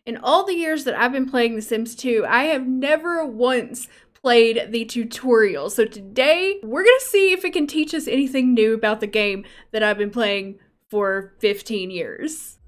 In all the years that I've been playing The Sims 2, I have never once played the tutorial. So today, we're gonna see if it can teach us anything new about the game that I've been playing for 15 years.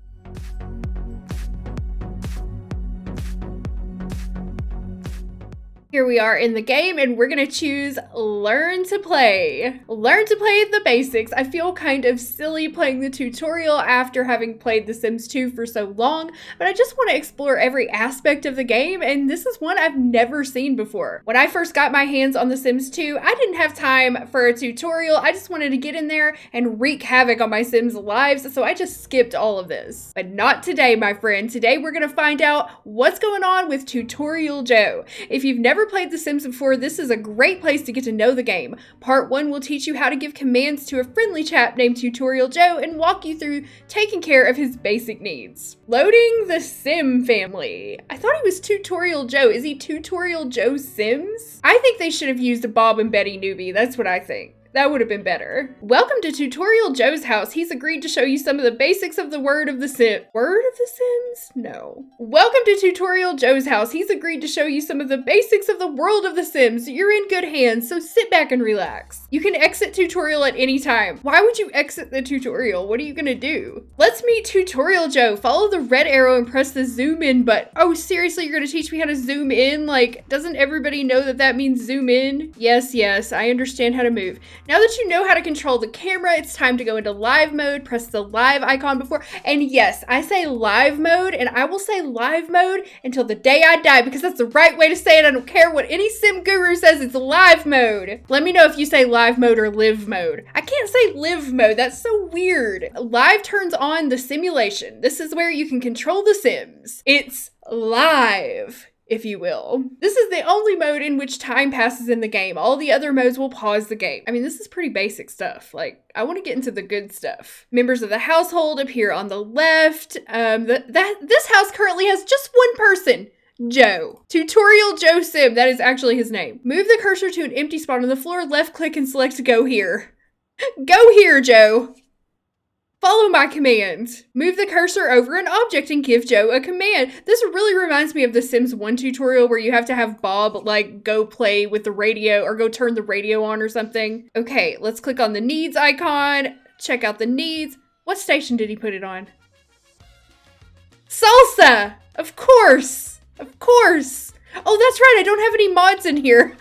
Here we are in the game, and we're gonna choose Learn to Play. Learn to play the basics. I feel kind of silly playing the tutorial after having played The Sims 2 for so long, but I just want to explore every aspect of the game, and this is one I've never seen before. When I first got my hands on The Sims 2, I didn't have time for a tutorial. I just wanted to get in there and wreak havoc on my Sims' lives, so I just skipped all of this. But not today, my friend. Today we're gonna find out what's going on with Tutorial Joe. If you've never played The Sims before, this is a great place to get to know the game. Part 1 will teach you how to give commands to a friendly chap named Tutorial Joe and walk you through taking care of his basic needs. Loading the Sim family. I thought he was Tutorial Joe. Is he Tutorial Joe Sims? I think they should have used a Bob and Betty newbie. That's what I think. That would have been better. Welcome to Tutorial Joe's house. He's agreed to show you some of the basics of the word of the Sim. Word of the Sims? No. Welcome to Tutorial Joe's house. He's agreed to show you some of the basics of the world of the Sims. You're in good hands, so sit back and relax. You can exit tutorial at any time. Why would you exit the tutorial? What are you gonna do? Let's meet Tutorial Joe. Follow the red arrow and press the zoom in button. Oh, seriously, you're gonna teach me how to zoom in? Like, doesn't everybody know that that means zoom in? Yes, I understand how to move. Now that you know how to control the camera, it's time to go into live mode. Press the live icon before. And yes, I say live mode, and I will say live mode until the day I die because that's the right way to say it. I don't care what any sim guru says, it's live mode. Let me know if you say live mode or live mode. I can't say live mode, that's so weird. Live turns on the simulation. This is where you can control the Sims. It's live, if you will. This is the only mode in which time passes in the game. All the other modes will pause the game. I mean, this is pretty basic stuff. Like, I want to get into the good stuff. Members of the household appear on the left. This house currently has just one person. Joe. Tutorial Joe Sim. That is actually his name. Move the cursor to an empty spot on the floor. Left click and select Go Here. Go here, Joe. Follow my command. Move the cursor over an object and give Joe a command. This really reminds me of the Sims 1 tutorial where you have to have Bob like go play with the radio or go turn the radio on or something. Okay, let's click on the needs icon. Check out the needs. What station did he put it on? Salsa! Of course! Of course! Oh, that's right, I don't have any mods in here.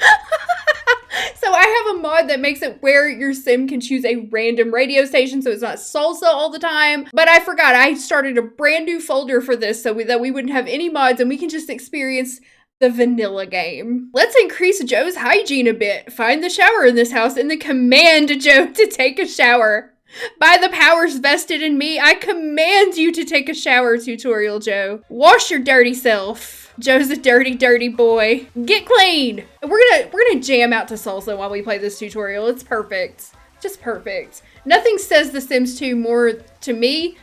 So I have a mod that makes it where your sim can choose a random radio station so it's not salsa all the time. But I forgot, I started a brand new folder for this so that we wouldn't have any mods and we can just experience the vanilla game. Let's increase Joe's hygiene a bit. Find the shower in this house and then command Joe to take a shower. By the powers vested in me, I command you to take a shower, Tutorial Joe. Wash your dirty self. Joe's a dirty, dirty boy. Get clean. We're gonna jam out to salsa while we play this tutorial. It's perfect. Just perfect. Nothing says The Sims 2 more to me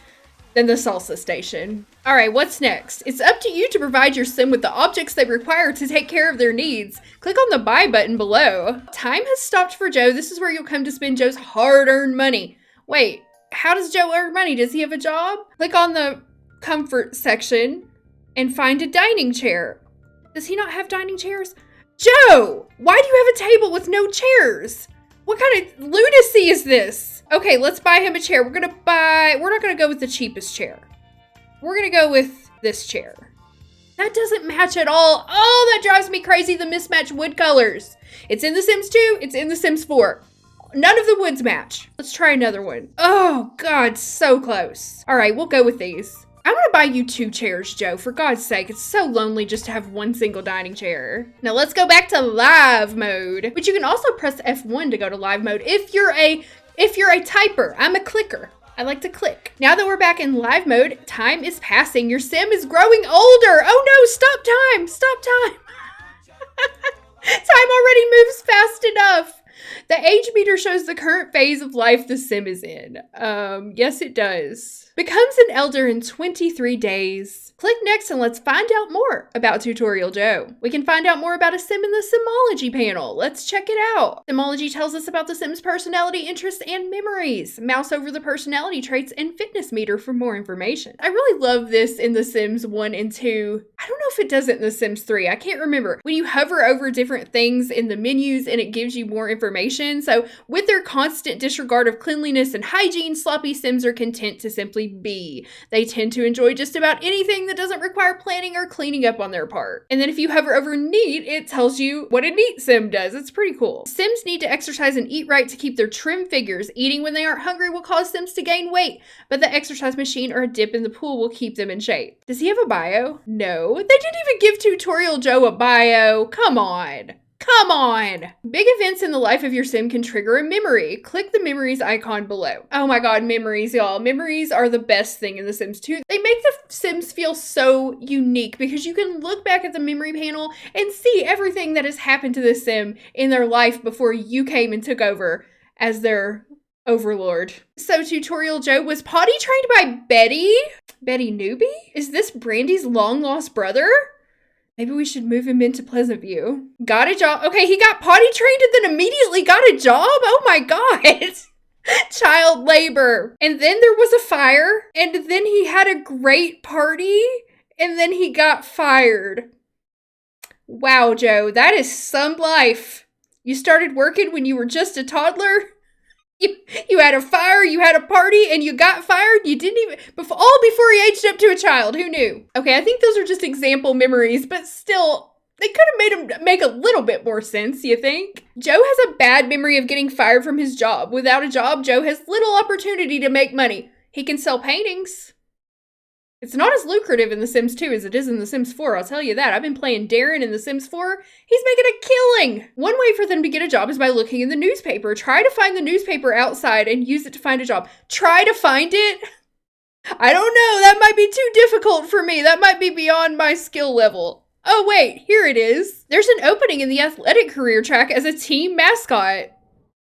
than the salsa station. All right, what's next? It's up to you to provide your sim with the objects they require to take care of their needs. Click on the buy button below. Time has stopped for Joe. This is where you'll come to spend Joe's hard-earned money. Wait, how does Joe earn money? Does he have a job? Click on the comfort section and find a dining chair. Does he not have dining chairs? Joe, why do you have a table with no chairs? What kind of lunacy is this? Okay, let's buy him a chair. We're not gonna go with the cheapest chair. We're gonna go with this chair. That doesn't match at all. Oh, that drives me crazy, the mismatched wood colors. It's in The Sims 2, it's in The Sims 4. None of the woods match. Let's try another one. Oh, God, so close. All right, we'll go with these. I'm gonna buy you 2 chairs, Joe. For God's sake, it's so lonely just to have one single dining chair. Now let's go back to live mode. But you can also press F1 to go to live mode if you're a typer. I'm a clicker. I like to click. Now that we're back in live mode, time is passing. Your sim is growing older. Oh no, stop time. Stop time. Time already moves fast enough. The age meter shows the current phase of life the sim is in. Yes, it does. Becomes an elder in 23 days. Click next and let's find out more about Tutorial Joe. We can find out more about a sim in the Simology panel. Let's check it out. Simology tells us about the sim's personality, interests, and memories. Mouse over the personality traits and fitness meter for more information. I really love this in The Sims 1 and 2. I don't know if it does it in The Sims 3. I can't remember. When you hover over different things in the menus and it gives you more information. So with their constant disregard of cleanliness and hygiene, sloppy sims are content to simply be. They tend to enjoy just about anything that doesn't require planning or cleaning up on their part. And then if you hover over neat, it tells you what a neat sim does. It's pretty cool. Sims need to exercise and eat right to keep their trim figures. Eating when they aren't hungry will cause sims to gain weight, but the exercise machine or a dip in the pool will keep them in shape. Does he have a bio? No. They didn't even give Tutorial Joe a bio. Come on. Come on! Big events in the life of your sim can trigger a memory. Click the memories icon below. Oh my god, memories, y'all. Memories are the best thing in The Sims 2. They make the Sims feel so unique because you can look back at the memory panel and see everything that has happened to the sim in their life before you came and took over as their overlord. So Tutorial Joe was potty trained by Betty? Betty Newbie? Is this Brandy's long-lost brother? Maybe we should move him into Pleasant View. Got a job. Okay, he got potty trained and then immediately got a job? Oh my god. Child labor. And then there was a fire. And then he had a great party. And then he got fired. Wow, Joe. That is some life. You started working when you were just a toddler? You had a fire, you had a party, and you got fired? You didn't even, all before he aged up to a child. Who knew? Okay, I think those are just example memories, but still, they could have made him make a little bit more sense, you think? Joe has a bad memory of getting fired from his job. Without a job, Joe has little opportunity to make money. He can sell paintings. It's not as lucrative in The Sims 2 as it is in The Sims 4, I'll tell you that. I've been playing Darren in The Sims 4. He's making a killing! One way for them to get a job is by looking in the newspaper. Try to find the newspaper outside and use it to find a job. Try to find it? I don't know, that might be too difficult for me. That might be beyond my skill level. Oh wait, here it is. There's an opening in the athletic career track as a team mascot.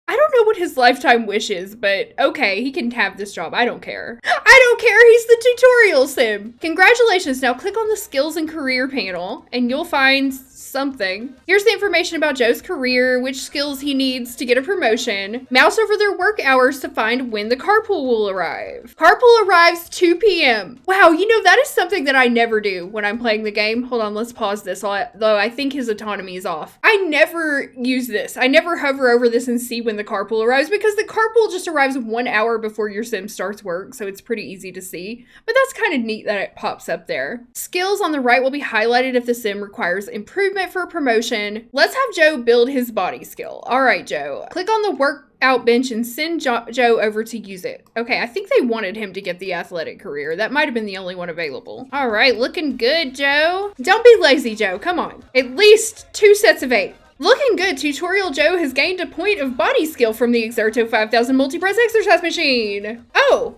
I don't know what his lifetime wish is, but okay, he can have this job. I don't care. I don't care. He's the tutorial sim. Congratulations. Now click on the skills and career panel and you'll find something. Here's the information about Joe's career, which skills he needs to get a promotion. Mouse over their work hours to find when the carpool will arrive. Carpool arrives 2 p.m. Wow, you know, that is something that I never do when I'm playing the game. Hold on, let's pause this, though I think his autonomy is off. I never use this. I never hover over this and see when the carpool arrives because the carpool just arrives 1 hour before your sim starts work, so it's pretty easy to see. But that's kind of neat that it pops up there. Skills on the right will be highlighted if the sim requires improvement for a promotion. Let's have Joe build his body skill. All right, Joe. Click on the workout bench and send Joe over to use it. Okay, I think they wanted him to get the athletic career. That might have been the only one available. All right, looking good, Joe. Don't be lazy, Joe. Come on. At least 2 sets of 8. Looking good, Tutorial Joe has gained a point of body skill from the Exerto 5000 multi-press exercise machine. Oh,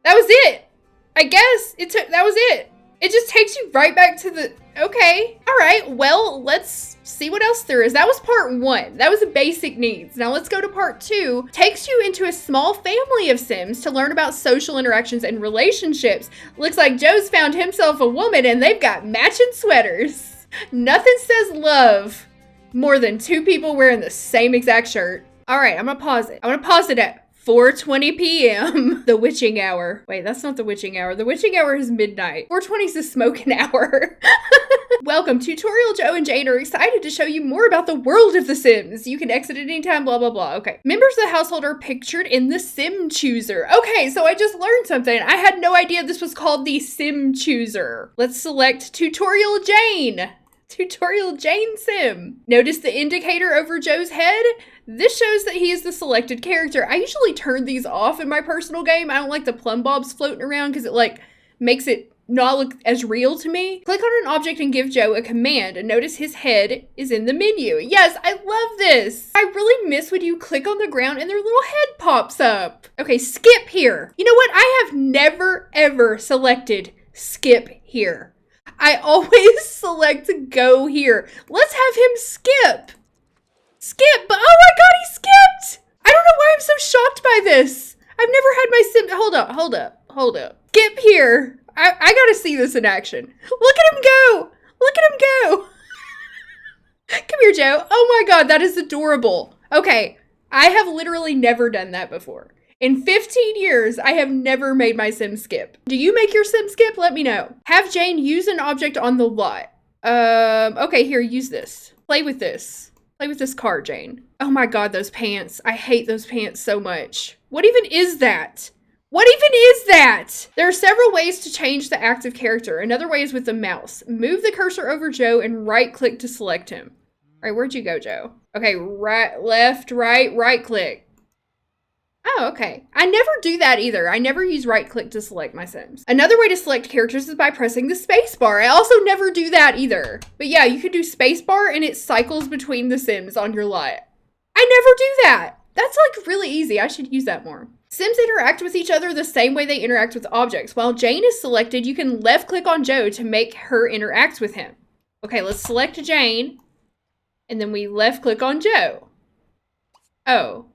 that was it. I guess that was it. It just takes you right back to the, okay. All right, well, let's see what else there is. That was part 1. That was the basic needs. Now let's go to part 2. Takes you into a small family of Sims to learn about social interactions and relationships. Looks like Joe's found himself a woman and they've got matching sweaters. Nothing says love more than 2 people wearing the same exact shirt. All right, I'm gonna pause it. I'm gonna pause it at 4:20 p.m. The witching hour. Wait, that's not the witching hour. The witching hour is midnight. 4:20 is the smoking hour. Welcome. Tutorial Joe and Jane are excited to show you more about the world of The Sims. You can exit at any time, blah, blah, blah. Okay. Members of the household are pictured in the Sim Chooser. Okay, so I just learned something. I had no idea this was called the Sim Chooser. Let's select Tutorial Jane. Tutorial Jane Sim. Notice the indicator over Joe's head? This shows that he is the selected character. I usually turn these off in my personal game. I don't like the plumb bobs floating around because it like makes it not look as real to me. Click on an object and give Joe a command and notice his head is in the menu. Yes, I love this. I really miss when you click on the ground and their little head pops up. Okay, skip here. You know what? I have never ever selected skip here. I always select go here. Let's have him skip. Skip, but oh my god, he skipped! I don't know why I'm so shocked by this. I've never had my Sim. Hold up. Skip here. I gotta see this in action. Look at him go. Look at him go. Come here, Joe. Oh my God, that is adorable. Okay, I have literally never done that before. In 15 years, I have never made my Sim skip. Do you make your Sim skip? Let me know. Have Jane use an object on the lot. Okay, here, use this. Play with this. Play with this car, Jane. Oh my God, those pants. I hate those pants so much. What even is that? What even is that? There are several ways to change the active character. Another way is with the mouse. Move the cursor over Joe and right click to select him. All right, where'd you go, Joe? Okay, right, left, right click. Oh, okay. I never do that either. I never use right click to select my Sims. Another way to select characters is by pressing the space bar. I also never do that either. But yeah, you can do space bar and it cycles between the Sims on your lot. I never do that. That's like really easy. I should use that more. Sims interact with each other the same way they interact with objects. While Jane is selected, you can left click on Joe to make her interact with him. Okay, let's select Jane. And then we left click on Joe. Oh.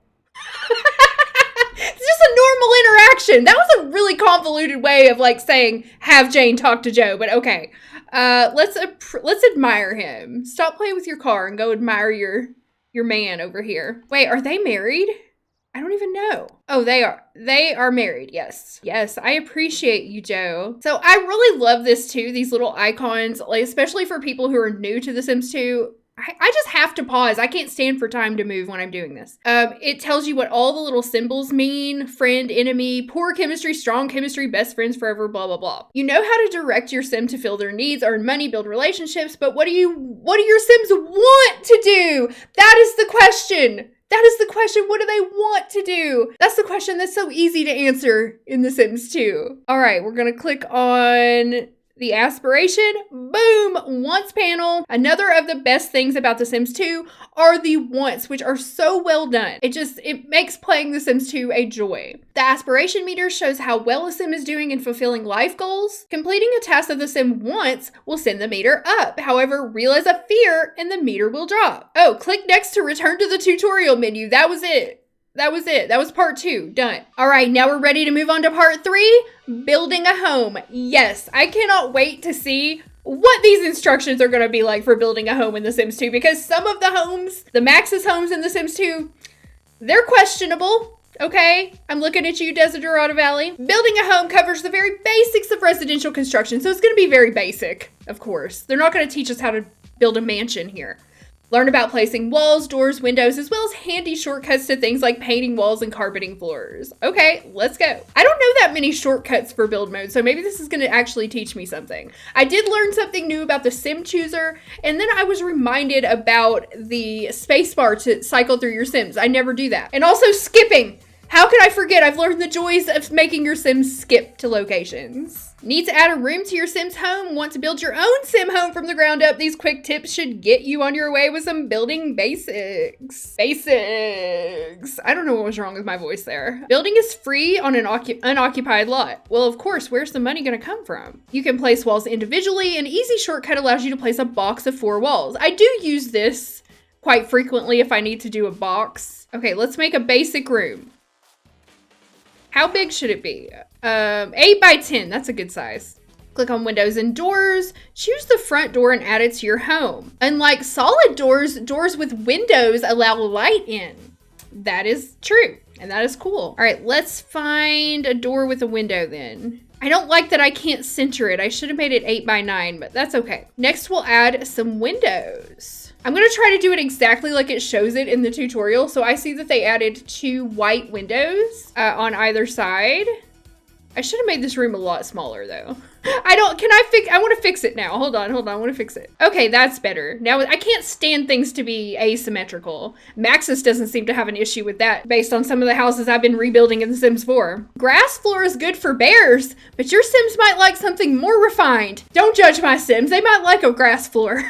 It's just a normal interaction. That was a really convoluted way of like saying, have Jane talk to Joe, but okay. Let's admire him. Stop playing with your car and go admire your man over here. Wait, are they married? I don't even know. Oh, they are. They are married, yes. Yes, I appreciate you, Joe. So I really love this too, these little icons, like especially for people who are new to The Sims 2. I just have to pause. I can't stand for time to move when I'm doing this. It tells you what all the little symbols mean. Friend, enemy, poor chemistry, strong chemistry, best friends forever, blah, blah, blah. You know how to direct your Sim to fill their needs, earn money, build relationships, but what do your Sims want to do? That is the question. That is the question. What do they want to do? That's the question that's so easy to answer in The Sims 2. All right, we're going to click on the aspiration, boom, wants panel. Another of the best things about The Sims 2 are the wants, which are so well done. It makes playing The Sims 2 a joy. The aspiration meter shows how well a Sim is doing in fulfilling life goals. Completing a task that the Sim wants will send the meter up. However, realize a fear and the meter will drop. Oh, click next to return to the tutorial menu. That was it. That was it. That was part 2. Done. All right, now we're ready to move on to part 3, building a home. Yes, I cannot wait to see what these instructions are going to be like for building a home in The Sims 2, because some of the homes, the Max's homes in The Sims 2, they're questionable. Okay, I'm looking at you, Desiderata Valley. Building a home covers the very basics of residential construction, so it's going to be very basic, of course. They're not going to teach us how to build a mansion here. Learn about placing walls, doors, windows, as well as handy shortcuts to things like painting walls and carpeting floors. Okay, let's go. I don't know that many shortcuts for build mode, so maybe this is going to actually teach me something. I did learn something new about the Sim Chooser, and then I was reminded about the spacebar to cycle through your Sims. I never do that. And also skipping. How could I forget? I've learned the joys of making your Sims skip to locations. Need to add a room to your Sim's home? Want to build your own Sim home from the ground up? These quick tips should get you on your way with some building basics. Basics. I don't know what was wrong with my voice there. Building is free on an unoccupied lot. Well, of course, where's the money gonna come from? You can place walls individually. An easy shortcut allows you to place a box of 4 walls. I do use this quite frequently if I need to do a box. Okay, let's make a basic room. How big should it be? 8 by 10, that's a good size. Click on windows and doors, choose the front door and add it to your home. Unlike solid doors, doors with windows allow light in. That is true, and that is cool. All right, let's find a door with a window then. I don't like that I can't center it. I should have made it 8 by 9, but that's okay. Next, we'll add some windows. I'm gonna try to do it exactly like it shows it in the tutorial. So I see that they added 2 white windows on either side. I should have made this room a lot smaller though. I want to fix it now. Hold on, I want to fix it. Okay, that's better. Now I can't stand things to be asymmetrical. Maxis doesn't seem to have an issue with that based on some of the houses I've been rebuilding in The Sims 4. Grass floor is good for bears, but your Sims might like something more refined. Don't judge my Sims, they might like a grass floor.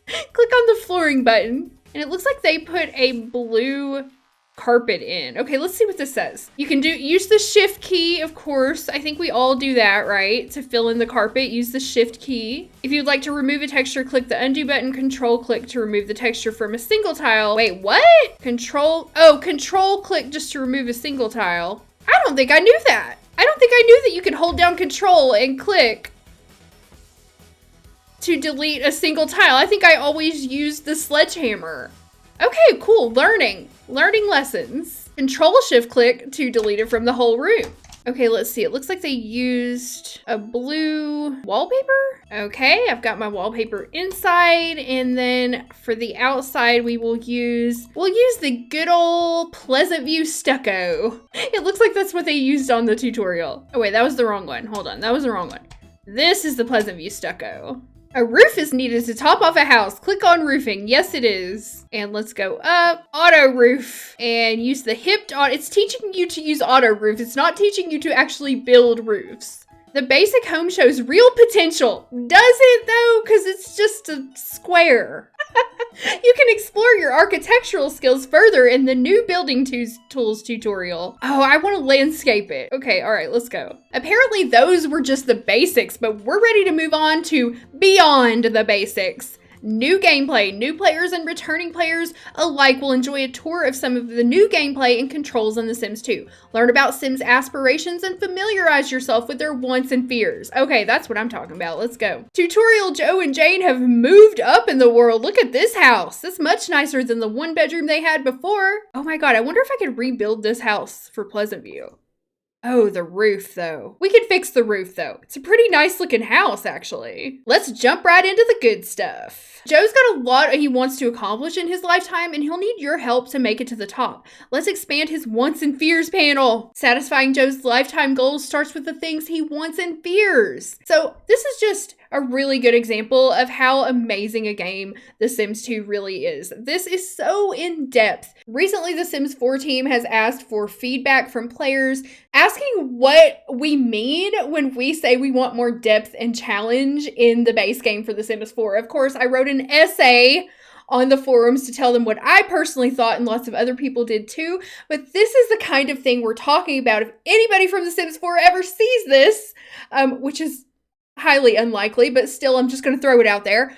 Click on the flooring button, and it looks like they put a blue carpet in. Okay, let's see what this says. You can use the shift key, of course. I think we all do that, right? To fill in the carpet, use the shift key. If you'd like to remove a texture, click the undo button, control click to remove the texture from a single tile. Wait, what? Control click just to remove a single tile. I don't think I knew that. I don't think I knew that you could hold down control and click to delete a single tile. I think I always used the sledgehammer. Okay, cool, learning lessons. Control shift click to delete it from the whole room. Okay, let's see. It looks like they used a blue wallpaper. Okay, I've got my wallpaper inside, and then for the outside, we'll use the good old Pleasant View stucco. It looks like that's what they used on the tutorial. Oh wait, that was the wrong one. Hold on, that was the wrong one. This is the Pleasant View stucco. A roof is needed to top off a house. Click on roofing. Yes, it is. And let's go up. Auto roof. And use the hipped on. It's teaching you to use auto roof. It's not teaching you to actually build roofs. The basic home shows real potential. Does it though? Because it's just a square. You can explore your architectural skills further in the new building tools tutorial. Oh, I want to landscape it. Okay, all right, let's go. Apparently those were just the basics, but we're ready to move on to beyond the basics. New gameplay. New players and returning players alike will enjoy a tour of some of the new gameplay and controls in The Sims 2. Learn about Sims aspirations and familiarize yourself with their wants and fears. Okay, that's what I'm talking about. Let's go. Tutorial Joe and Jane have moved up in the world. Look at this house. It's much nicer than the one bedroom they had before. Oh my God, I wonder if I could rebuild this house for Pleasant View. Oh, the roof, though. We can fix the roof, though. It's a pretty nice looking house, actually. Let's jump right into the good stuff. Joe's got a lot he wants to accomplish in his lifetime, and he'll need your help to make it to the top. Let's expand his wants and fears panel. Satisfying Joe's lifetime goals starts with the things he wants and fears. So this is just a really good example of how amazing a game The Sims 2 really is. This is so in-depth. Recently, the Sims 4 team has asked for feedback from players, asking what we mean when we say we want more depth and challenge in the base game for The Sims 4. Of course, I wrote an essay on the forums to tell them what I personally thought, and lots of other people did too. But this is the kind of thing we're talking about. If anybody from The Sims 4 ever sees this, which is highly unlikely, but still, I'm just going to throw it out there.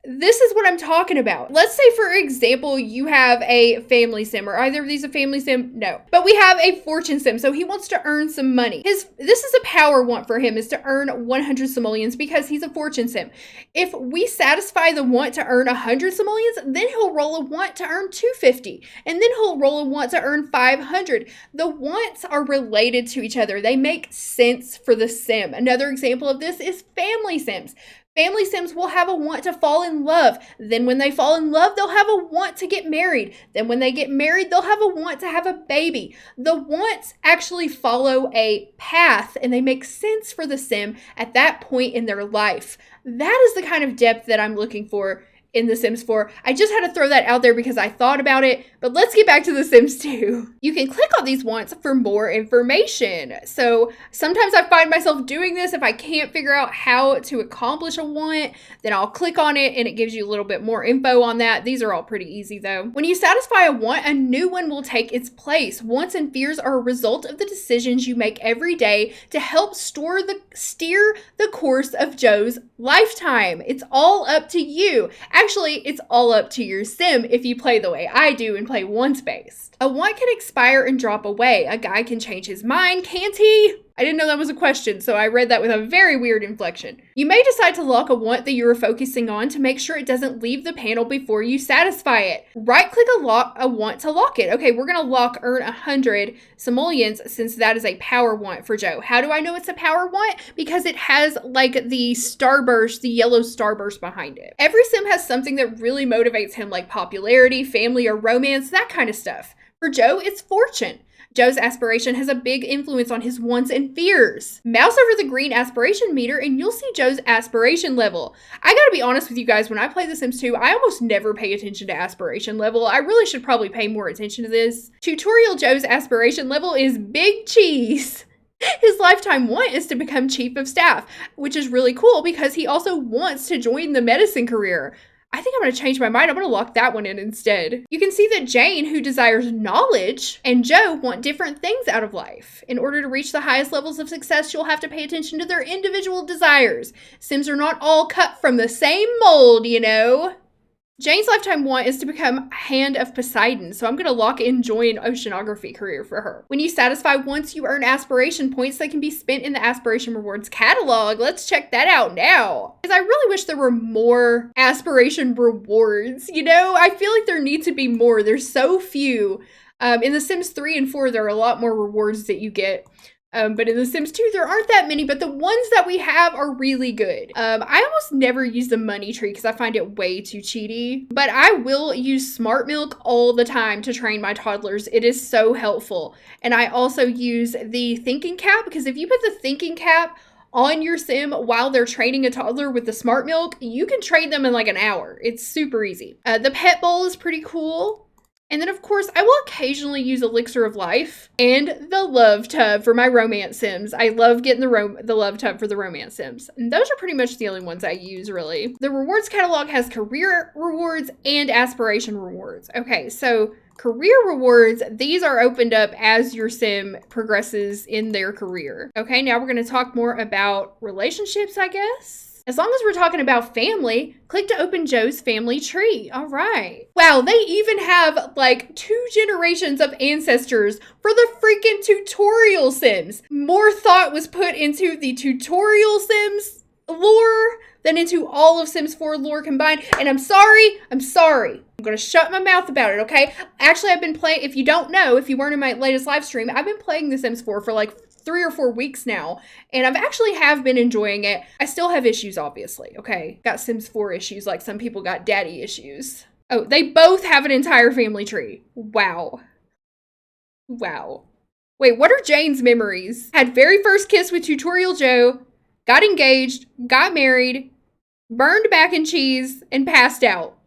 This is what I'm talking about. Let's say, for example, you have a family sim. Are either of these a family sim? No. But we have a fortune sim, so he wants to earn some money. This is a power want for him, is to earn 100 simoleons because he's a fortune sim. If we satisfy the want to earn 100 simoleons, then he'll roll a want to earn 250. And then he'll roll a want to earn 500. The wants are related to each other. They make sense for the sim. Another example of this is family sims. Family sims will have a want to fall in love. Then when they fall in love, they'll have a want to get married. Then when they get married, they'll have a want to have a baby. The wants actually follow a path, and they make sense for the sim at that point in their life. That is the kind of depth that I'm looking for in The Sims 4. I just had to throw that out there because I thought about it, but let's get back to The Sims 2. You can click on these wants for more information. So sometimes I find myself doing this. If I can't figure out how to accomplish a want, then I'll click on it and it gives you a little bit more info on that. These are all pretty easy though. When you satisfy a want, a new one will take its place. Wants and fears are a result of the decisions you make every day to help steer the course of Joe's lifetime. It's all up to you. Actually, it's all up to your sim if you play the way I do and play wants-based. A want can expire and drop away. A guy can change his mind, can't he? I didn't know that was a question, so I read that with a very weird inflection. You may decide to lock a want that you are focusing on to make sure it doesn't leave the panel before you satisfy it. Right-click a want to lock it. Okay, we're going to lock earn 100 simoleons since that is a power want for Joe. How do I know it's a power want? Because it has like the starburst, the yellow starburst behind it. Every sim has something that really motivates him, like popularity, family, or romance, that kind of stuff. For Joe, it's fortune. Joe's aspiration has a big influence on his wants and fears. Mouse over the green aspiration meter and you'll see Joe's aspiration level. I gotta be honest with you guys, when I play The Sims 2, I almost never pay attention to aspiration level. I really should probably pay more attention to this. Tutorial Joe's aspiration level is big cheese. His lifetime want is to become chief of staff, which is really cool because he also wants to join the medicine career. I think I'm going to change my mind. I'm going to lock that one in instead. You can see that Jane, who desires knowledge, and Joe want different things out of life. In order to reach the highest levels of success, you'll have to pay attention to their individual desires. Sims are not all cut from the same mold, you know. Jane's lifetime want is to become Hand of Poseidon, so I'm going to lock in Joy and Oceanography career for her. When you satisfy wants, you earn aspiration points that can be spent in the Aspiration Rewards catalog. Let's check that out now. Because I really wish there were more Aspiration Rewards, you know? I feel like there need to be more. There's so few. In The Sims 3 and 4, there are a lot more rewards that you get. But in The Sims 2, there aren't that many, but the ones that we have are really good. I almost never use the money tree because I find it way too cheaty. But I will use Smart Milk all the time to train my toddlers. It is so helpful. And I also use the Thinking Cap because if you put the Thinking Cap on your sim while they're training a toddler with the Smart Milk, you can train them in like an hour. It's super easy. The Pet Bowl is pretty cool. And then, of course, I will occasionally use Elixir of Life and the Love Tub for my romance sims. I love getting the Love Tub for the romance sims. And those are pretty much the only ones I use, really. The rewards catalog has career rewards and aspiration rewards. Okay, so career rewards, these are opened up as your sim progresses in their career. Okay, now we're going to talk more about relationships, I guess. As long as we're talking about family, click to open Joe's family tree. All right. Wow, they even have like 2 generations of ancestors for the freaking tutorial sims. More thought was put into the tutorial sims lore than into all of Sims 4 lore combined. And I'm sorry. I'm going to shut my mouth about it, okay? Actually, I've been playing, if you don't know, if you weren't in my latest live stream, I've been playing The Sims 4 for like 3 or 4 weeks now, and I've actually been enjoying it. I still have issues, obviously, okay? Got Sims 4 issues, like some people got daddy issues. Oh, they both have an entire family tree. Wow. Wow. Wait, what are Jane's memories? Had very first kiss with Tutorial Joe, got engaged, got married, burned mac and cheese, and passed out.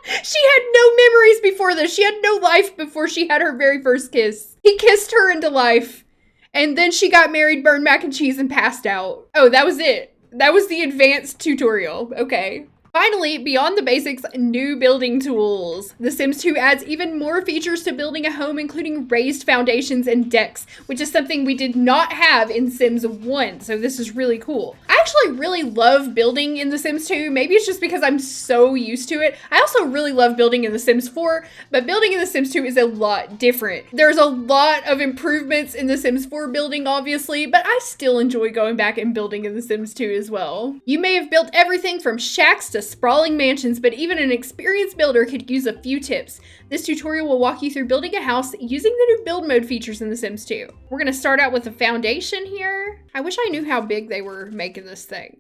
She had no memories before this. She had no life before she had her very first kiss. He kissed her into life. And then she got married, burned mac and cheese, and passed out. Oh, that was it. That was the advanced tutorial. Okay. Finally, beyond the basics, new building tools. The Sims 2 adds even more features to building a home, including raised foundations and decks, which is something we did not have in Sims 1, so this is really cool. I actually really love building in The Sims 2. Maybe it's just because I'm so used to it. I also really love building in The Sims 4, but building in The Sims 2 is a lot different. There's a lot of improvements in The Sims 4 building, obviously, but I still enjoy going back and building in The Sims 2 as well. You may have built everything from shacks to sprawling mansions, but even an experienced builder could use a few tips. This tutorial will walk you through building a house using the new build mode features in The Sims 2. We're going to start out with a foundation here. I wish I knew how big they were making this thing.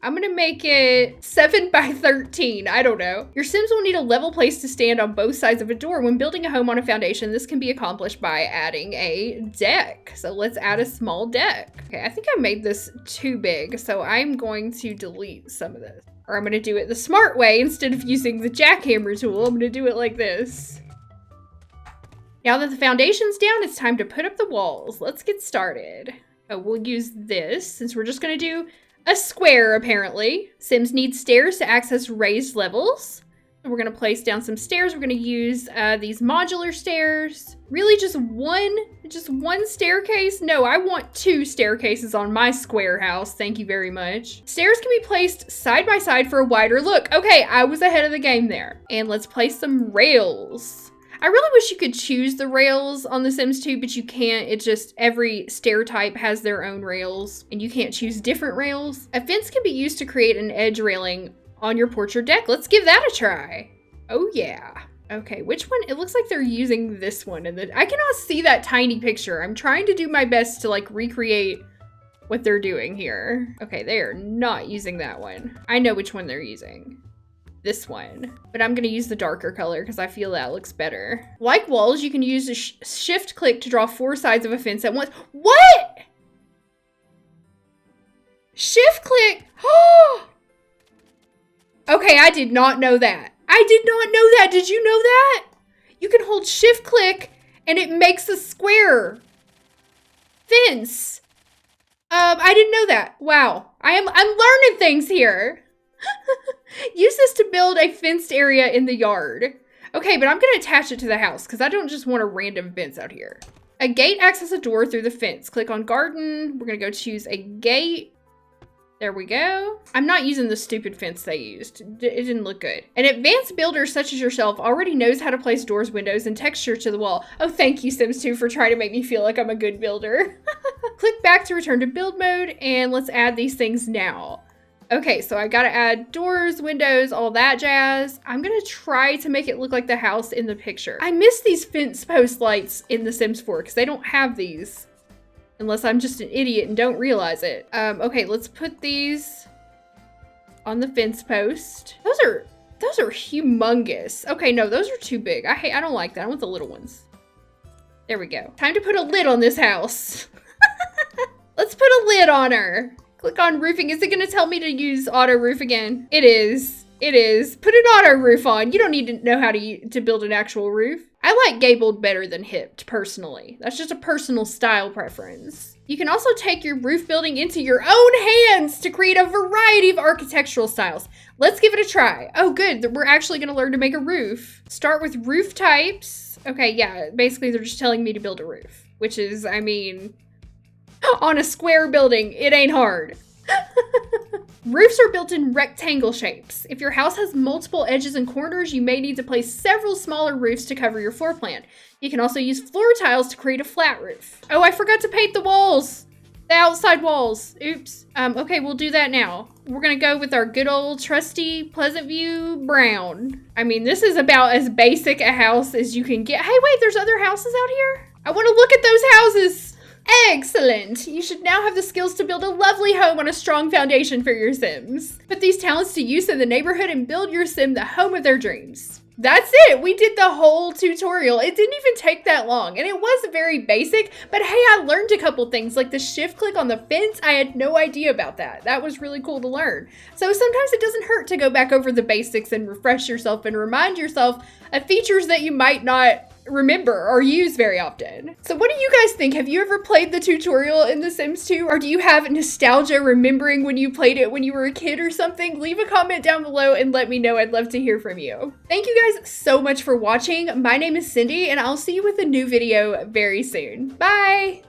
I'm going to make it 7 by 13. I don't know. Your Sims will need a level place to stand on both sides of a door. When building a home on a foundation, this can be accomplished by adding a deck. So let's add a small deck. Okay, I think I made this too big, so I'm going to delete some of this. Or I'm going to do it the smart way. Instead of using the jackhammer tool, I'm going to do it like this. Now that the foundation's down, it's time to put up the walls. Let's get started. Oh, we'll use this since we're just going to do a square, apparently. Sims need stairs to access raised levels. We're going to place down some stairs. We're going to use these modular stairs. Really just one staircase? No, I want 2 staircases on my square house. Thank you very much. Stairs can be placed side by side for a wider look. Okay, I was ahead of the game there. And let's place some rails. I really wish you could choose the rails on The Sims 2, but you can't. It's just every stair type has their own rails, and you can't choose different rails. A fence can be used to create an edge railing on your porch or deck. Let's give that a try. Oh yeah. Okay, which one? It looks like they're using this one. And I cannot see that tiny picture. I'm trying to do my best to like recreate what they're doing here. Okay, they are not using that one. I know which one they're using. This one, but I'm gonna use the darker color because I feel that looks better. Like walls, you can use a shift click to draw 4 sides of a fence at once. What? Shift click? Okay, I did not know that. I did not know that. Did you know that? You can hold shift click and it makes a square fence. I didn't know that. Wow. I'm learning things here. Use this to build a fenced area in the yard. Okay, but I'm gonna attach it to the house because I don't just want a random fence out here. A gate acts as a door through the fence. Click on garden. We're gonna go choose a gate. There we go. I'm not using the stupid fence they used. It didn't look good. An advanced builder such as yourself already knows how to place doors, windows, and texture to the wall. Oh, thank you, Sims 2, for trying to make me feel like I'm a good builder. Click back to return to build mode, and let's add these things now. Okay, so I gotta add doors, windows, all that jazz. I'm gonna try to make it look like the house in the picture. I miss these fence post lights in The Sims 4 because they don't have these. Unless I'm just an idiot and don't realize it. Okay, let's put these on the fence post. Those are humongous. Okay, no, those are too big. I don't like that. I want the little ones. There we go. Time to put a lid on this house. Let's put a lid on her. Click on roofing. Is it gonna tell me to use auto roof again? It is. It is. Put an auto roof on. You don't need to know how to build an actual roof. I like gabled better than hipped, personally. That's just a personal style preference. You can also take your roof building into your own hands to create a variety of architectural styles. Let's give it a try. Oh, good. We're actually gonna learn to make a roof. Start with roof types. Okay, yeah, basically they're just telling me to build a roof, which is, I mean, on a square building, it ain't hard. Roofs are built in rectangle shapes. If your house has multiple edges and corners, you may need to place several smaller roofs to cover your floor plan. You can also use floor tiles to create a flat roof. Oh, I forgot to paint the walls. The outside walls. Oops. Okay, we'll do that now. We're gonna go with our good old trusty Pleasant View brown. I mean, this is about as basic a house as you can get. Hey, wait, there's other houses out here? I wanna look at those houses. Excellent! You should now have the skills to build a lovely home on a strong foundation for your Sims. Put these talents to use in the neighborhood and build your Sim the home of their dreams. That's it! We did the whole tutorial. It didn't even take that long, and it was very basic, but hey, I learned a couple things, like the shift click on the fence. I had no idea about that. That was really cool to learn. So sometimes it doesn't hurt to go back over the basics and refresh yourself and remind yourself of features that you might not remember or use very often. So what do you guys think? Have you ever played the tutorial in The Sims 2? Or do you have nostalgia remembering when you played it when you were a kid or something? Leave a comment down below and let me know. I'd love to hear from you. Thank you guys so much for watching. My name is Cindy and I'll see you with a new video very soon. Bye!